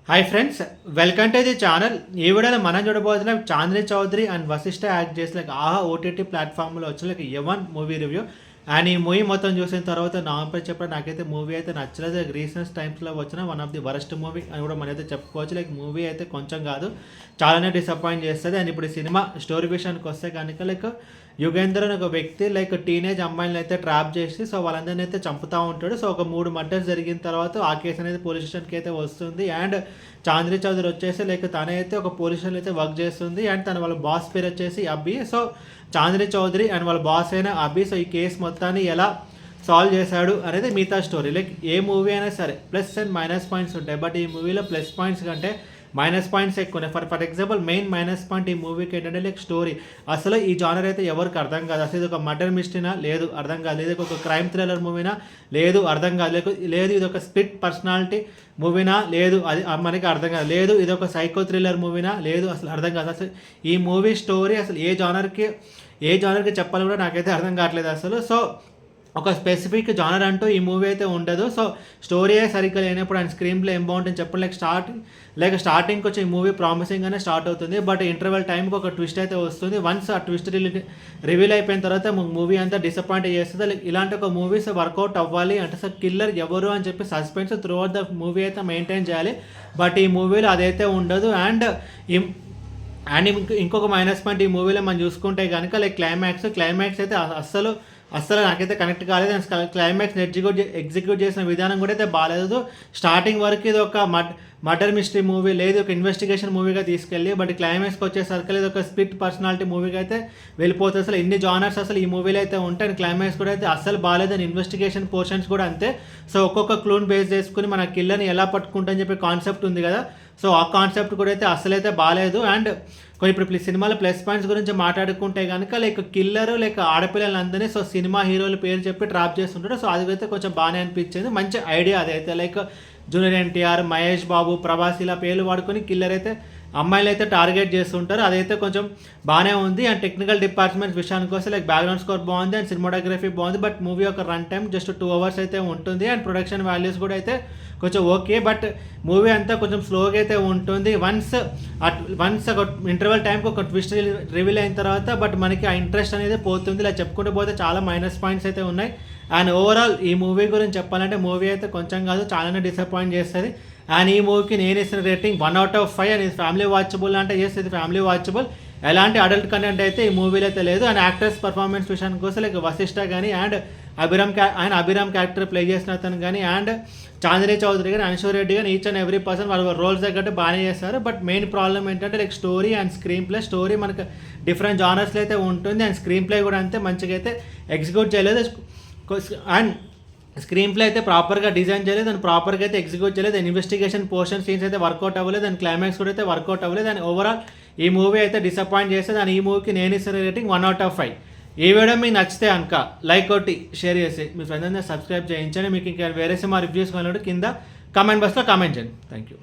Hi friends, welcome to the channel. ఈ వీడియోలో మనం చూడబోతున్నాం చాందిని చౌదరి అండ్ వశిష్ఠ యాక్ట్ చేసి ఆహా ఓటీటీ ప్లాట్ఫామ్లో వచ్చిన యవన్ మూవీ రివ్యూ. అండ్ ఈ మూవీ మొత్తం చూసిన తర్వాత నాపై చెప్పడం నాకైతే మూవీ అయితే నచ్చలేదు. రీసెంట్ టైమ్స్లో వచ్చిన one of the worst movie అని కూడా మనమైతే చెప్పుకోవచ్చు. మూవీ అయితే కొంచెం కాదు చాలానే డిసప్పాయింట్ చేస్తుంది. అండ్ ఇప్పుడు సినిమా స్టోరీ విషయానికి వస్తే కనుక యుగేంద్ర అని ఒక వ్యక్తి టీనేజ్ అమ్మాయిలను అయితే ట్రాప్ చేసి వాళ్ళందరినీ అయితే చంపుతూ ఉంటాడు. ఒక 3 మర్డర్స్ జరిగిన తర్వాత ఆ కేసు అనేది పోలీస్ స్టేషన్కి అయితే వస్తుంది. అండ్ చాందిని చౌదరి వచ్చేసి తనైతే ఒక పోలీస్ స్టేషన్లో అయితే వర్క్ చేస్తుంది. అండ్ తన వాళ్ళ బాస్ పేరు వచ్చేసి అబ్బి. చాందిని చౌదరి అండ్ వాళ్ళ బాస్ అయిన అబ్బి ఈ కేసు మొత్తాన్ని ఎలా సాల్వ్ చేశాడు అనేది మిగతా స్టోరీ. ఏ మూవీ అయినా సరే ప్లస్ అండ్ మైనస్ పాయింట్స్ ఉంటాయి. బట్ ఈ మూవీలో ప్లస్ పాయింట్స్ కంటే మైనస్ పాయింట్స్ ఎక్కువ ఉన్నాయి. For example main minus point ఈ మూవీకి ఏంటంటే స్టోరీ. అసలు ఈ జానర్ అయితే ఎవరికి అర్థం కాదు. అసలు ఇది ఒక మర్డర్ మిస్టరీనా లేదు అర్థం కాదు, లేదు ఒక క్రైమ్ థ్రిల్లర్ మూవీనా లేదు అర్థం కాదు, లేదు ఇది ఒక స్ప్లిట్ పర్సనాలిటీ మూవీనా లేదు అది మనకి అర్థం కాదు, లేదు ఇది ఒక సైకో థ్రిల్లర్ మూవీనా లేదు అసలు అర్థం కాదు. అసలు ఈ మూవీ స్టోరీ అసలు ఏ జానర్కి చెప్పాలి కూడా నాకైతే అర్థం కావట్లేదు అసలు. ఒక స్పెసిఫిక్ జానర్ అంటూ ఈ మూవీ అయితే ఉండదు. స్టోరీ సరిగ్గా లేనప్పుడు అండ్ స్క్రీన్ ప్లే ఏం బాగుంటుంది చెప్పండి. స్టార్టింగ్కి వచ్చి ఈ మూవీ ప్రామిసింగ్గానే స్టార్ట్ అవుతుంది. బట్ ఇంటర్వెల్ టైంకి ఒక ట్విస్ట్ అయితే వస్తుంది. వన్స్ ఆ ట్విస్ట్ రివీల్ అయిపోయిన తర్వాత మూవీ అంతా డిసప్పాయింట్ చేస్తుంది. ఇలాంటి ఒక మూవీస్ వర్కౌట్ అవ్వాలి అంటే కిల్లర్ ఎవరు అని చెప్పి suspense through out the movie అయితే మెయింటైన్ చేయాలి. బట్ ఈ మూవీలో అదైతే ఉండదు. అండ్ ఇంకొక మైనస్ పాయింట్ ఈ మూవీలో మనం చూసుకుంటే కనుక క్లైమాక్స్ అయితే అస్సలు నాకైతే కనెక్ట్ కాలేదు. క్లైమాక్స్ ఎగ్జిక్యూట్ చేసిన విధానం కూడా అయితే బాగాలేదు. స్టార్టింగ్ వరకు ఇది ఒక మర్డర్ మిస్టరీ మూవీ లేదు ఒక ఇన్వెస్టిగేషన్ మూవీగా తీసుకెళ్ళి బట్ క్లైమాక్స్కి వచ్చేసరికి ఇది ఒక స్ప్లిట్ పర్సనాలిటీ మూవీగా అయితే వెళ్ళిపోతుంది. అసలు ఇన్ని జానర్స్ అసలు ఈ మూవీలో అయితే ఉంటాయి. క్లైమాక్స్ కూడా అయితే అస్సలు బాగాలేదు. అండ్ ఇన్వెస్టిగేషన్ పోర్షన్స్ కూడా అంతే. ఒక్కొక్క క్లూన్ బేస్ చేసుకుని మన కిల్లర్ని ఎలా పట్టుకుంటామని చెప్పి కాన్సెప్ట్ ఉంది కదా. ఆ కాన్సెప్ట్ కూడా అయితే అస్సలైతే బాగాలేదు. అండ్ ఇప్పుడు సినిమాలో ప్లస్ పాయింట్స్ గురించి మాట్లాడుకుంటే కనుక కిల్లర్ ఆడపిల్లలందరినీ సినిమా హీరోల పేరు చెప్పి ట్రాప్ చేస్తుంటాడు. అది అయితే కొంచెం బాగానే అనిపించింది. మంచి ఐడియా అదైతే జూనియర్ ఎన్టీఆర్, మహేష్ బాబు, ప్రభాస్ ఇలా పేర్లు వాడుకొని కిల్లర్ అయితే అమ్మాయిలు అయితే టార్గెట్ చేస్తుంటారు. అదైతే కొంచెం బాగానే ఉంది. అండ్ టెక్నికల్ డిపార్ట్మెంట్స్ విషయానికి వస్తే బ్యాక్గ్రౌండ్ స్కోర్ బాగుంది అండ్ సినిమాటోగ్రఫీ బాగుంది. బట్ మూవీ ఒక రన్ టైం జస్ట్ 2 hours అయితే ఉంటుంది. అండ్ ప్రొడక్షన్ వాల్యూస్ కూడా అయితే కొంచెం ఓకే. బట్ మూవీ అంతా కొంచెం స్లోగా అయితే ఉంటుంది. వన్స్ ఒక ఇంటర్వల్ టైంకి ఒక ట్విస్ట్ రివీల్ అయిన తర్వాత బట్ మనకి ఆ ఇంట్రెస్ట్ అనేది పోతుంది. ఇలా చెప్పుకుంటూ పోతే చాలా మైనస్ పాయింట్స్ అయితే ఉన్నాయి. అండ్ ఓవరాల్ ఈ మూవీ గురించి చెప్పాలంటే మూవీ అయితే కొంచెం కాదు చాలానే డిసప్పాయింట్ చేస్తుంది. అండ్ ఈ మూవీకి నేను ఇస్తున్న రేటింగ్ 1 out of 5. అండ్ ఇది ఫ్యామిలీ వాచబుల్ అంటే ఇది ఫ్యామిలీ వాచబుల్. ఎలాంటి అడల్ట్ కంటెంట్ అయితే ఈ మూవీలో అయితే లేదు. అండ్ యాక్టర్స్ పర్ఫార్మెన్స్ విషయానికి వస్తే వశిష్ఠ కానీ అండ్ అభిరామ్ క్యారెక్టర్ ప్లే చేసిన అతను కానీ అండ్ చాందిని చౌదరి కానీ అన్షూర్ రెడ్డి కానీ ఈచ్ అండ్ ఎవ్రీ పర్సన్ వాళ్ళ రోల్స్ తగ్గట్టు బాగానే చేస్తారు. బట్ మెయిన్ ప్రాబ్లం ఏంటంటే story and screen play. Story మనకు డిఫరెంట్ జానర్స్లో అయితే ఉంటుంది. అండ్ స్క్రీన్ ప్లే కూడా అంతే మంచిగా అయితే ఎగ్జిక్యూట్ చేయలేదు. అండ్ స్క్రీన్ ప్లే అయితే ప్రాపర్గా డిజైన్ చేయలేదు అండ్ ప్రాపర్గా అయితే ఎగ్జిక్యూట్ చేయలేదు. అండ్ ఇన్వెస్టిగేషన్ పోర్షన్ సీన్స్ అయితే వర్కౌట్ అవ్వలేదు. అండ్ క్లైమాక్స్ కూడా అయితే వర్కౌట్ అవ్వలేదు. అండ్ ఓవరాల్ ఈ మూవీ అయితే డిసప్పాయింట్ చేస్తుంది. అండ్ ఈ మూవీకి నేను ఇస్తున్న రేటింగ్ 1 out of 5. ఈ వీడియో మీకు నచ్చితే కనుక లైక్ కొట్టి షేర్ చేసి మీ ఫ్రెండ్స్ అందరూ సబ్స్క్రైబ్ చేయించండి. మీకు ఇంకా వేరే సినిమా రివ్యూస్ కావాలంటే కింద కామెంట్ బాక్స్లో కామెంట్ చేయండి. Thank you.